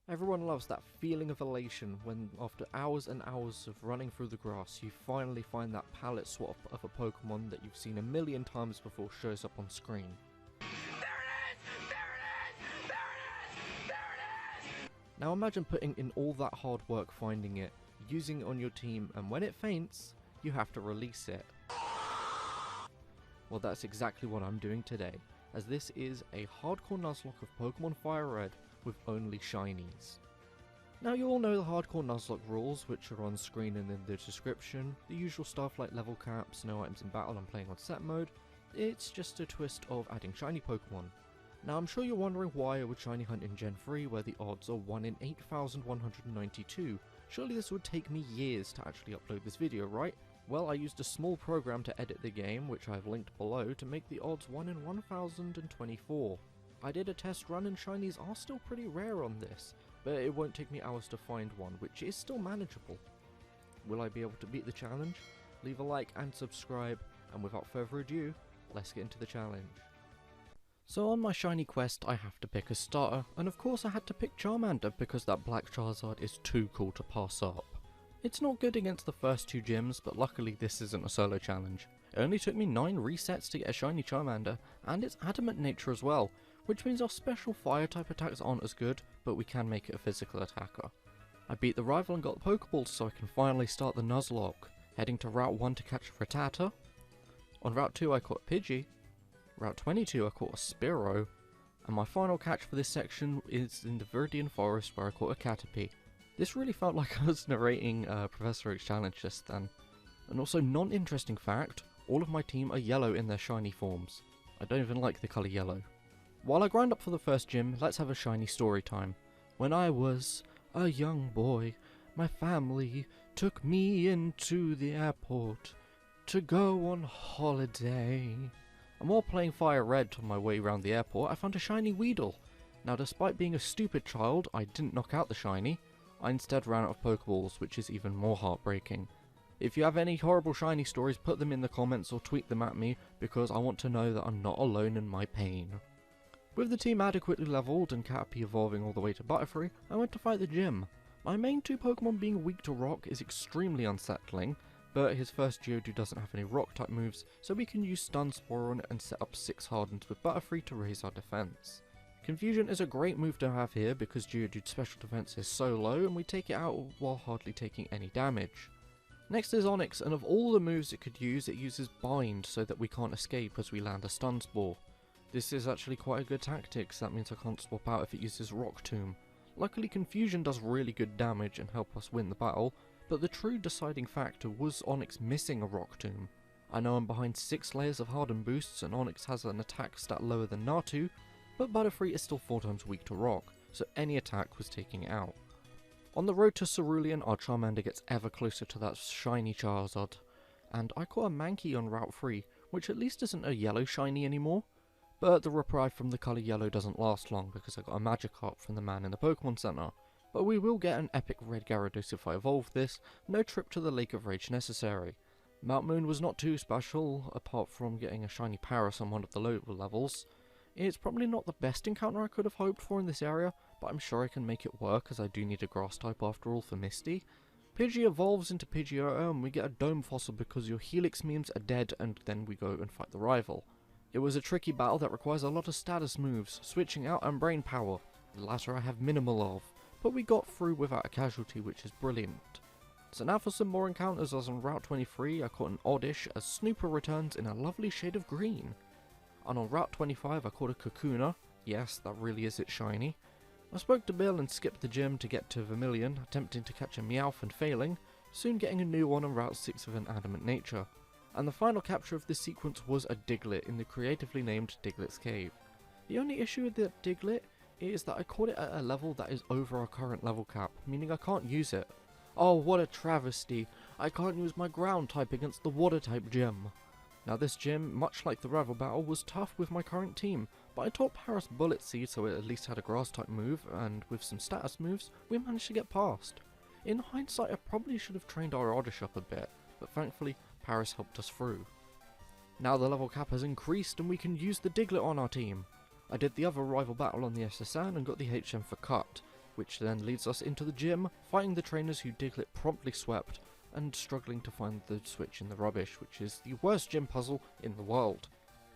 Everyone loves that feeling of elation when, after hours and hours of running through the grass, you finally find that palette swap of a Pokemon that you've seen a million times before shows up on screen. Now imagine putting in all that hard work finding it, using it on your team, and when it faints, you have to release it. Well, that's exactly what I'm doing today, as this is a hardcore Nuzlocke of Pokémon Firered with only shinies. Now you all know the hardcore Nuzlocke rules, which are on screen and in the description. The usual stuff like level caps, no items in battle and playing on set mode. It's just a twist of adding shiny Pokemon. Now I'm sure you're wondering why I would shiny hunt in Gen 3 where the odds are 1 in 8,192. Surely this would take me years to actually upload this video, right? Well, I used a small program to edit the game, which I've linked below, to make the odds 1 in 1,024. I did a test run and shinies are still pretty rare on this, but it won't take me hours to find one, which is still manageable. Will I be able to beat the challenge? Leave a like and subscribe, and without further ado, let's get into the challenge. So on my shiny quest I have to pick a starter, and of course I had to pick Charmander because that black Charizard is too cool to pass up. It's not good against the first two gyms, but luckily this isn't a solo challenge. It only took me 9 resets to get a shiny Charmander, and it's adamant nature as well, which means our special fire type attacks aren't as good, but we can make it a physical attacker. I beat the rival and got the Pokeballs so I can finally start the Nuzlocke, heading to Route 1 to catch a Rattata. On Route 2 I caught a Pidgey. Route 22 I caught a Spearow, and my final catch for this section is in the Viridian Forest where I caught a Caterpie. This really felt like I was narrating Professor Oak's challenge just then. And also, non-interesting fact, all of my team are yellow in their shiny forms. I don't even like the colour yellow. While I grind up for the first gym, let's have a shiny story time. When I was a young boy, my family took me into the airport to go on holiday. And while playing Firered on my way around the airport, I found a shiny Weedle. Now despite being a stupid child, I didn't knock out the shiny. I instead ran out of Pokeballs, which is even more heartbreaking. If you have any horrible shiny stories, put them in the comments or tweet them at me, because I want to know that I'm not alone in my pain. With the team adequately leveled and Caterpie evolving all the way to Butterfree, I went to fight the gym. My main two Pokemon being weak to rock is extremely unsettling, but his first Geodude doesn't have any rock type moves, so we can use Stun Spore on it and set up 6 Hardens with Butterfree to raise our defense. Confusion is a great move to have here because Geodude's special defense is so low and we take it out while hardly taking any damage. Next is Onix, and of all the moves it could use, it uses Bind so that we can't escape as we land a Stun Spore. This is actually quite a good tactic, so that means I can't swap out if it uses Rock Tomb. Luckily Confusion does really good damage and help us win the battle, but the true deciding factor was Onix missing a Rock Tomb. I know I'm behind 6 layers of Harden boosts and Onix has an attack stat lower than Natu, but Butterfree is still 4 times weak to rock, so any attack was taking it out. On the road to Cerulean, our Charmander gets ever closer to that shiny Charizard, and I caught a Mankey on Route 3, which at least isn't a yellow shiny anymore, but the reprieve from the colour yellow doesn't last long because I got a Magikarp from the man in the Pokemon Center. But we will get an epic red Gyarados if I evolve this, no trip to the Lake of Rage necessary. Mount Moon was not too special, apart from getting a shiny Paras on one of the lower levels. It's probably not the best encounter I could have hoped for in this area, but I'm sure I can make it work as I do need a grass type after all for Misty. Pidgey evolves into Pidgeotto and we get a Dome Fossil because your Helix memes are dead and then we go and fight the rival. It was a tricky battle that requires a lot of status moves, switching out and brain power. The latter I have minimal of, but we got through without a casualty, which is brilliant. So now for some more encounters, as on Route 23 I caught an Oddish as Snooper returns in a lovely shade of green. And on Route 25 I caught a Kakuna, yes that really is it shiny. I spoke to Bill and skipped the gym to get to Vermilion, attempting to catch a Meowth and failing, soon getting a new one on Route 6 of an adamant nature. And the final capture of this sequence was a Diglett in the creatively named Diglett's Cave. The only issue with the Diglett is that I caught it at a level that is over our current level cap, meaning I can't use it. Oh what a travesty, I can't use my ground type against the water type gym. Now this gym, much like the rival battle, was tough with my current team, but I taught Paras Bullet Seed so it at least had a grass type move, and with some status moves, we managed to get past. In hindsight I probably should have trained our Oddish up a bit, but thankfully Paras helped us through. Now the level cap has increased and we can use the Diglett on our team. I did the other rival battle on the SSN and got the HM for Cut. which then leads us into the gym, fighting the trainers who Diglett promptly swept, and struggling to find the switch in the rubbish, which is the worst gym puzzle in the world.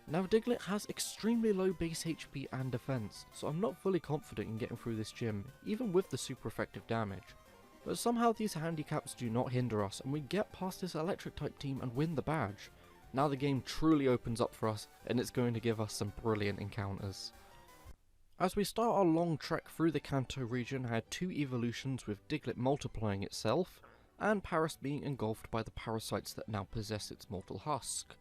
Now Diglett has extremely low base HP and defense, so I'm not fully confident in getting through this gym, even with the super effective damage. But somehow these handicaps do not hinder us, and we get past this electric type team and win the badge. Now the game truly opens up for us, and it's going to give us some brilliant encounters. As we start our long trek through the Kanto region, I had two evolutions with Diglett multiplying itself, and Paris being engulfed by the parasites that now possess its mortal husk.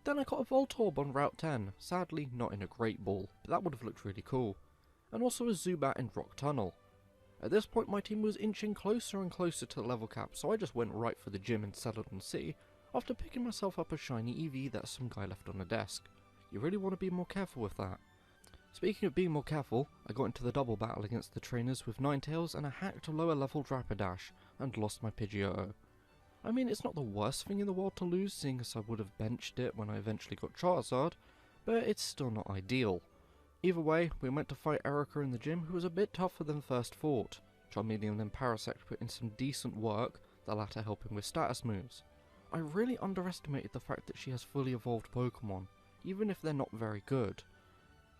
Then I caught a Voltorb on Route 10, sadly not in a Great Ball, but that would have looked really cool, and also a Zubat in Rock Tunnel. At this point my team was inching closer and closer to the level cap, so I just went right for the gym in Cerulean City, after picking myself up a shiny EV that some guy left on a desk. You really want to be more careful with that. Speaking of being more careful, I got into the double battle against the trainers with Ninetales and a hacked lower level Rapidash, and lost my Pidgeotto. I mean, it's not the worst thing in the world to lose, seeing as I would have benched it when I eventually got Charizard, but it's still not ideal. Either way, we went to fight Erica in the gym, who was a bit tougher than first thought. Charmeleon and Parasect put in some decent work, the latter helping with status moves. I really underestimated the fact that she has fully evolved Pokemon, even if they're not very good.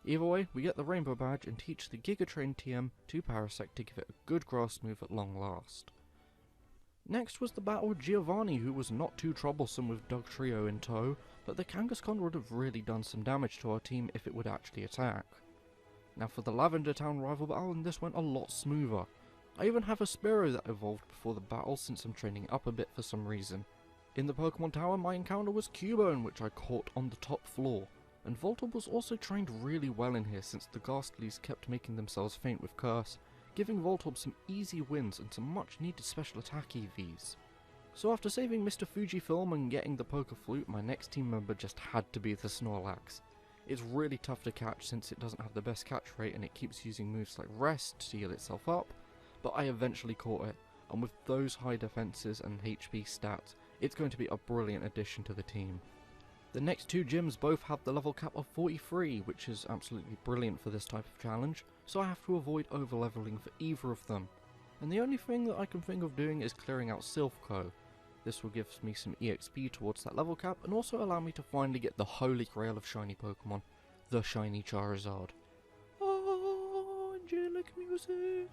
Either way, we get the Rainbow Badge and teach the Giga Train TM to Parasect to give it a good grass move at long last. Next was the battle with Giovanni, who was not too troublesome with Dugtrio in tow, but the Kangaskhan would have really done some damage to our team if it would actually attack. Now for the Lavender Town rival battle, and this went a lot smoother. I even have a Spearow that evolved before the battle since I'm training up a bit for some reason. In the Pokemon Tower, my encounter was Cubone, which I caught on the top floor, and Voltorb was also trained really well in here since the Ghastlies kept making themselves faint with Curse, giving Voltorb some easy wins and some much needed special attack EVs. So after saving Mr. Fujifilm and getting the Poker Flute, my next team member just had to be the Snorlax. It's really tough to catch since it doesn't have the best catch rate and it keeps using moves like Rest to heal itself up, but I eventually caught it, and with those high defenses and HP stats, it's going to be a brilliant addition to the team. The next two gyms both have the level cap of 43, which is absolutely brilliant for this type of challenge, so I have to avoid over-leveling for either of them. And the only thing that I can think of doing is clearing out Silphco. This will give me some EXP towards that level cap, and also allow me to finally get the holy grail of shiny Pokemon, the shiny Charizard. Oh, angelic music!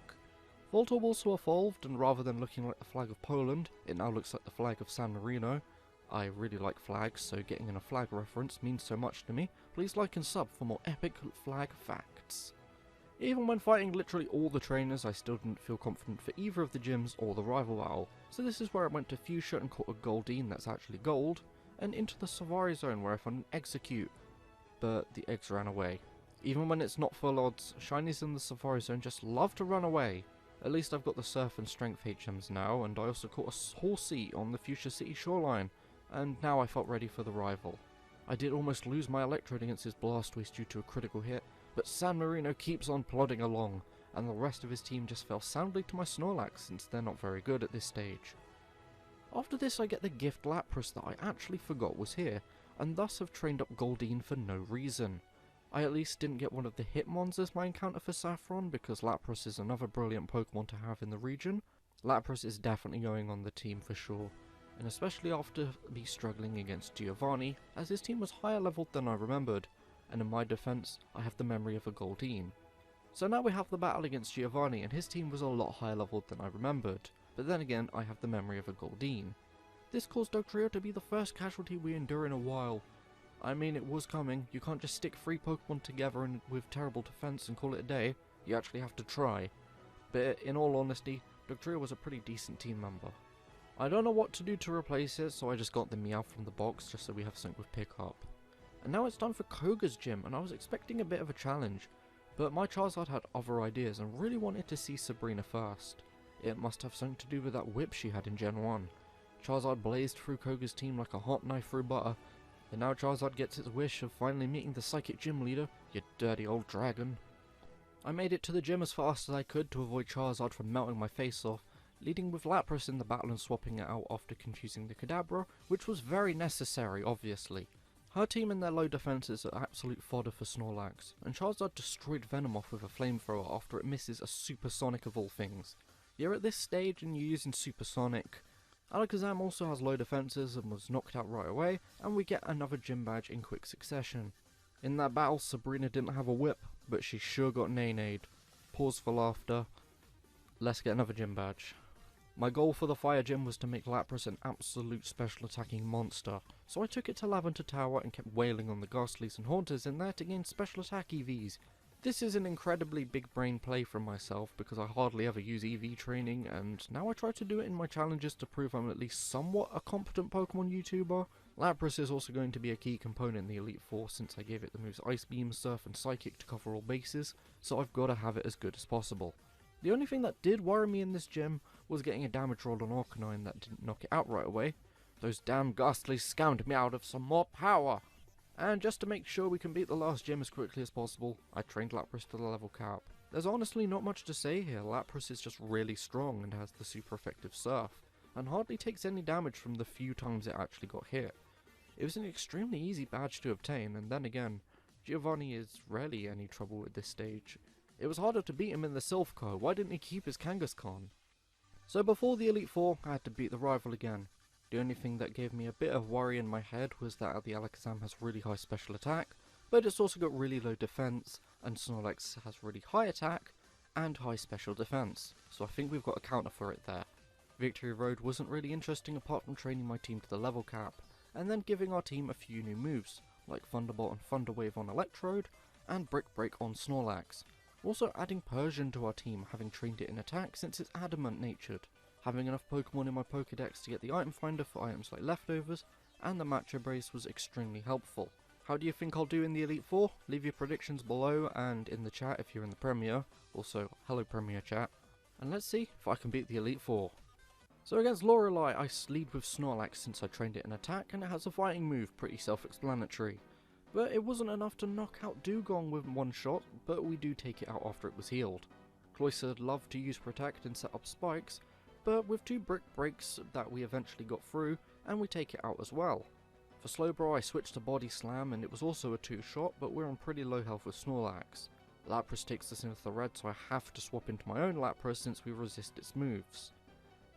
Voltorb also evolved, and rather than looking like the flag of Poland, it now looks like the flag of San Marino. I really like flags, so getting in a flag reference means so much to me. Please like and sub for more epic flag facts. Even when fighting literally all the trainers, I still didn't feel confident for either of the gyms or the rival battle, so this is where I went to Fuchsia and caught a Goldeen that's actually gold, and into the Safari Zone where I found an Execute, but the eggs ran away. Even when it's not full odds, shinies in the Safari Zone just love to run away. At least I've got the Surf and Strength HMs now, and I also caught a Horsey on the Fuchsia City shoreline, and now I felt ready for the rival. I did almost lose my Electrode against his Blastoise due to a critical hit, but San Marino keeps on plodding along, and the rest of his team just fell soundly to my Snorlax since they're not very good at this stage. After this I get the gift Lapras that I actually forgot was here, and thus have trained up Goldeen for no reason. I at least didn't get one of the Hitmons as my encounter for Saffron, because Lapras is another brilliant Pokemon to have in the region. Lapras is definitely going on the team for sure, and especially after me struggling against Giovanni, as his team was higher leveled than I remembered, and in my defense, I have the memory of a Goldeen. So now we have the battle against Giovanni, and his team was a lot higher leveled than I remembered, but then again, I have the memory of a Goldeen. This caused Dugtrio to be the first casualty we endure in a while. I mean, it was coming. You can't just stick 3 Pokemon together and with terrible defense and call it a day. You actually have to try. But in all honesty, Dugtrio was a pretty decent team member. I don't know what to do to replace it, so I just got the Meowth from the box just so we have something with pickup. And now it's time for Koga's gym, and I was expecting a bit of a challenge, but my Charizard had other ideas and really wanted to see Sabrina first. It must have something to do with that whip she had in Gen 1. Charizard blazed through Koga's team like a hot knife through butter, and now Charizard gets its wish of finally meeting the Psychic Gym Leader, you dirty old dragon. I made it to the gym as fast as I could to avoid Charizard from melting my face off, leading with Lapras in the battle and swapping it out after confusing the Kadabra, which was very necessary, obviously. Her team and their low defences are absolute fodder for Snorlax, and Charizard destroyed Venomoth with a flamethrower after it misses a Supersonic of all things. You're at this stage and you're using Supersonic. Alakazam also has low defences and was knocked out right away, and we get another gym badge in quick succession. In that battle, Sabrina didn't have a whip, but she sure got nay-nayed. Pause for laughter. Let's get another gym badge. My goal for the fire gym was to make Lapras an absolute special attacking monster, so I took it to Lavender Tower and kept wailing on the Ghastlies and Haunters in there to gain special attack EVs. This is an incredibly big brain play from myself because I hardly ever use EV training, and now I try to do it in my challenges to prove I'm at least somewhat a competent Pokemon YouTuber. Lapras is also going to be a key component in the Elite Four since I gave it the moves Ice Beam, Surf and Psychic to cover all bases, so I've got to have it as good as possible. The only thing that did worry me in this gym was getting a damage roll on Arcanine that didn't knock it out right away. Those damn Ghastlies scammed me out of some more power! And just to make sure we can beat the last gym as quickly as possible, I trained Lapras to the level cap. There's honestly not much to say here. Lapras is just really strong and has the super effective Surf, and hardly takes any damage from the few times it actually got hit. It was an extremely easy badge to obtain, and then again, Giovanni is rarely any trouble at this stage. It was harder to beat him in the Silphco, why didn't he keep his Kangaskhan? So before the Elite Four, I had to beat the rival again. The only thing that gave me a bit of worry in my head was that the Alakazam has really high special attack, but it's also got really low defense, and Snorlax has really high attack and high special defense, so I think we've got a counter for it there. Victory Road wasn't really interesting apart from training my team to the level cap, and then giving our team a few new moves, like Thunderbolt and Thunder Wave on Electrode, and Brick Break on Snorlax. Also adding Persian to our team, having trained it in attack since it's adamant natured. Having enough Pokemon in my Pokédex to get the item finder for items like Leftovers, and the Matcha Brace was extremely helpful. How do you think I'll do in the Elite Four? Leave your predictions below and in the chat if you're in the Premier. Also, hello Premier chat. And let's see if I can beat the Elite Four. So against Lorelei, I lead with Snorlax since I trained it in attack, and it has a fighting move, pretty self-explanatory. But it wasn't enough to knock out Dugong with one shot, but we do take it out after it was healed. Cloyster loved to use Protect and set up spikes, but with 2 Brick Breaks that we eventually got through, and we take it out as well. For Slowbro I switched to Body Slam, and it was also a 2-shot, but we're on pretty low health with Snorlax. Lapras takes us into the red, so I have to swap into my own Lapras since we resist its moves.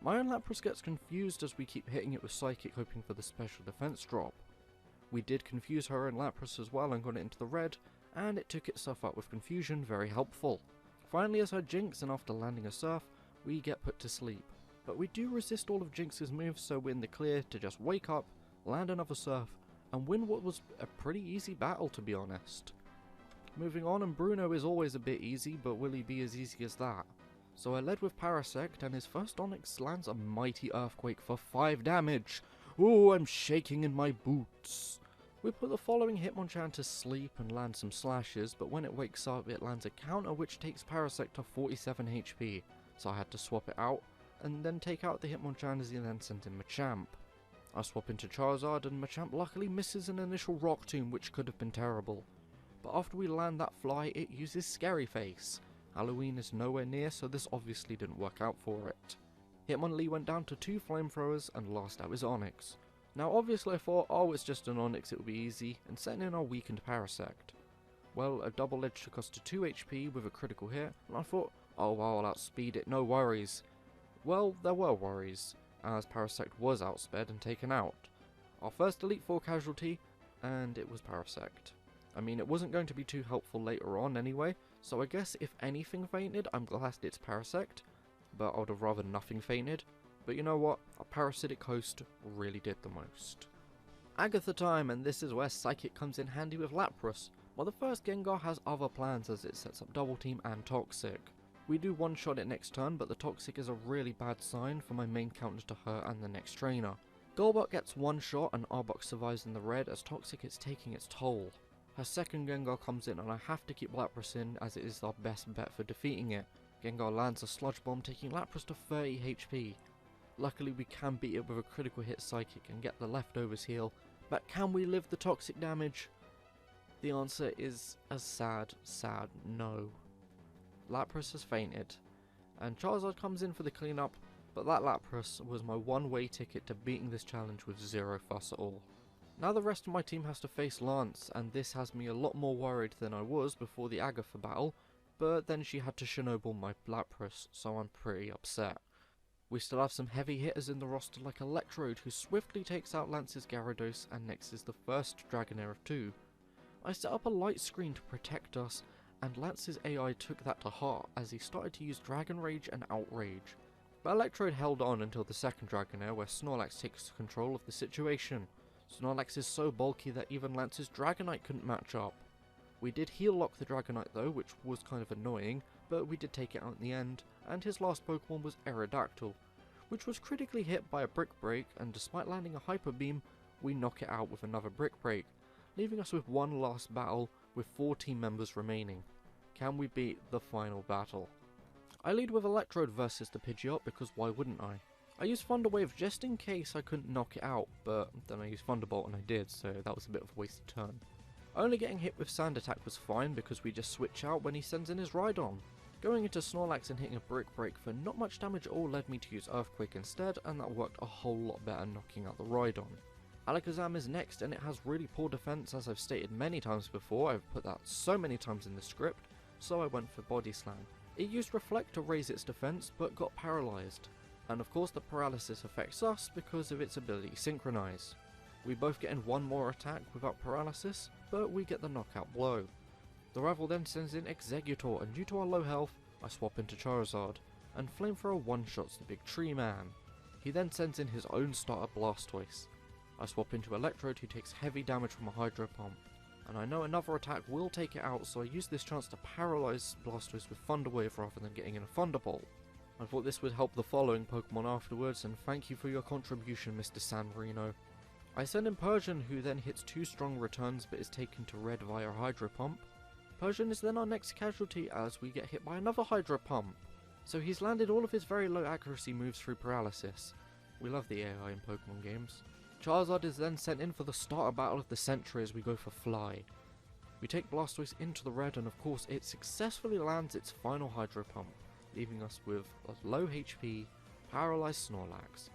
My own Lapras gets confused as we keep hitting it with Psychic hoping for the special defense drop. We did confuse her and Lapras as well and got it into the red, and it took itself out with confusion, very helpful. Finally, as her Jinx, and after landing a Surf, we get put to sleep. But we do resist all of Jinx's moves, so we're in the clear to just wake up, land another Surf, and win what was a pretty easy battle, to be honest. Moving on, and Bruno is always a bit easy, but will he be as easy as that? So I led with Parasect, and his first Onix lands a Mighty Earthquake for 5 damage. Ooh, I'm shaking in my boots. We put the following Hitmonchan to sleep and land some slashes, but when it wakes up it lands a counter which takes Parasect to 47 HP, so I had to swap it out, and then take out the Hitmonchan as he then sent in Machamp. I swap into Charizard and Machamp luckily misses an initial Rock Tomb which could have been terrible. But after we land that fly it uses Scary Face. Halloween is nowhere near, so this obviously didn't work out for it. Hitmonlee went down to 2 Flamethrowers and last out his Onix. Now obviously I thought, oh it's just an Onix, it will be easy, and sent in our weakened Parasect. Well, a double edge took us to 2 HP with a critical hit, and I thought, oh well, I'll outspeed it, no worries. Well, there were worries, as Parasect was outsped and taken out. Our first Elite Four casualty, and it was Parasect. I mean, it wasn't going to be too helpful later on anyway, so I guess if anything fainted, I'm glad it's Parasect, but I would have rather nothing fainted. But you know what, a parasitic host really did the most. Agatha time, and this is where Psychic comes in handy with Lapras, while the first Gengar has other plans as it sets up Double Team and Toxic. We do one-shot it next turn, but the Toxic is a really bad sign for my main counters to her and the next trainer. Golbat gets one shot and Arbok survives in the red as Toxic is taking its toll. Her second Gengar comes in and I have to keep Lapras in as it is our best bet for defeating it. Gengar lands a Sludge Bomb taking Lapras to 30 HP. Luckily we can beat it with a critical hit Psychic and get the Leftovers heal, but can we live the Toxic damage? The answer is a sad no. Lapras has fainted, and Charizard comes in for the cleanup, but that Lapras was my one-way ticket to beating this challenge with zero fuss at all. Now the rest of my team has to face Lance, and this has me a lot more worried than I was before the Agatha battle, but then she had to Shinoble my Lapras, so I'm pretty upset. We still have some heavy hitters in the roster like Electrode, who swiftly takes out Lance's Gyarados, and next is the first Dragonair of 2. I set up a light screen to protect us, and Lance's AI took that to heart as he started to use Dragon Rage and Outrage. But Electrode held on until the second Dragonair, where Snorlax takes control of the situation. Snorlax is so bulky that even Lance's Dragonite couldn't match up. We did heal lock the Dragonite though, which was kind of annoying, but we did take it out in the end, and his last Pokemon was Aerodactyl, which was critically hit by a Brick Break, and despite landing a Hyper Beam, we knock it out with another Brick Break, leaving us with one last battle with 4 team members remaining. Can we beat the final battle? I lead with Electrode versus the Pidgeot because why wouldn't I? I used Thunder Wave just in case I couldn't knock it out, but then I used Thunderbolt and I did, so that was a bit of a wasted turn. Only getting hit with Sand Attack was fine because we just switch out when he sends in his Rhydon. Going into Snorlax and hitting a Brick Break for not much damage at all led me to use Earthquake instead, and that worked a whole lot better, knocking out the Rhydon. Alakazam is next, and it has really poor defense, as I've stated many times before. I've put that so many times in the script, so I went for Body Slam. It used Reflect to raise its defense, but got paralyzed. And of course the paralysis affects us because of its ability Synchronize. We both get in one more attack without paralysis, but we get the knockout blow. The rival then sends in Exeggutor, and due to our low health, I swap into Charizard, and Flamethrower one-shots the big tree man. He then sends in his own starter Blastoise. I swap into Electrode, who takes heavy damage from a Hydro Pump, and I know another attack will take it out, so I use this chance to paralyze Blastoise with Thunder Wave rather than getting in a Thunderbolt. I thought this would help the following Pokemon afterwards, and thank you for your contribution, Mr. San Marino. I send in Persian, who then hits 2 strong returns but is taken to red via Hydro Pump. Persian is then our next casualty as we get hit by another Hydro Pump. So he's landed all of his very low accuracy moves through paralysis. We love the AI in Pokemon games. Charizard is then sent in for the starter battle of the century as we go for Fly. We take Blastoise into the red, and of course it successfully lands its final Hydro Pump, leaving us with a low HP, paralyzed Snorlax.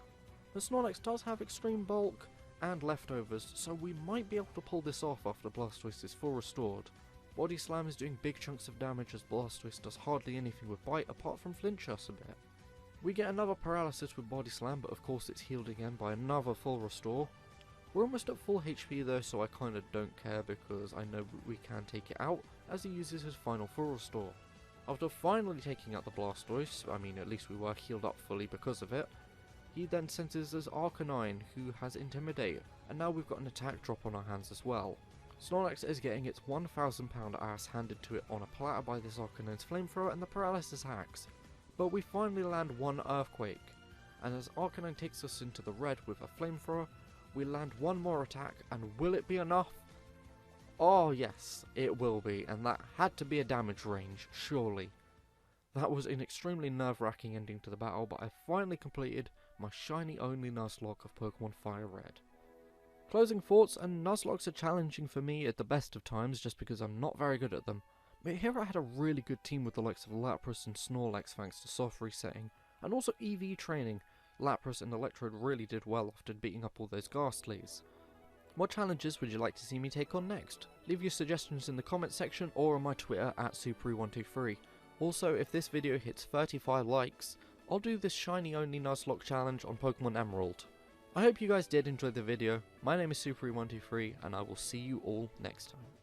The Snorlax does have extreme bulk and leftovers, so we might be able to pull this off after Blastoise is full restored. Body Slam is doing big chunks of damage as Blastoise does hardly anything with Bite apart from flinch us a bit. We get another paralysis with Body Slam, but of course it's healed again by another full restore. We're almost at full HP though, so I kinda don't care because I know we can take it out as he uses his final full restore. After finally taking out the Blastoise, I mean at least we were healed up fully because of it, he then senses his Arcanine, who has Intimidate, and now we've got an attack drop on our hands as well. Snorlax is getting its 1,000 pound ass handed to it on a platter by this Arcanine's Flamethrower and the Paralysis hacks. But we finally land one Earthquake, and as Arcanine takes us into the red with a Flamethrower, we land one more attack, and will it be enough? Oh yes, it will be, and that had to be a damage range, surely. That was an extremely nerve-wracking ending to the battle, but I finally completed my shiny only Nuzlocke of Pokémon Firered. Closing thoughts, and Nuzlockes are challenging for me at the best of times just because I'm not very good at them. But here I had a really good team with the likes of Lapras and Snorlax thanks to soft resetting, and also EV training. Lapras and Electrode really did well after beating up all those Ghastlies. What challenges would you like to see me take on next? Leave your suggestions in the comment section or on my Twitter at Supery123. Also, if this video hits 35 likes, I'll do this shiny only Nuzlocke challenge on Pokemon Emerald. I hope you guys did enjoy the video. My name is Supery123 and I will see you all next time.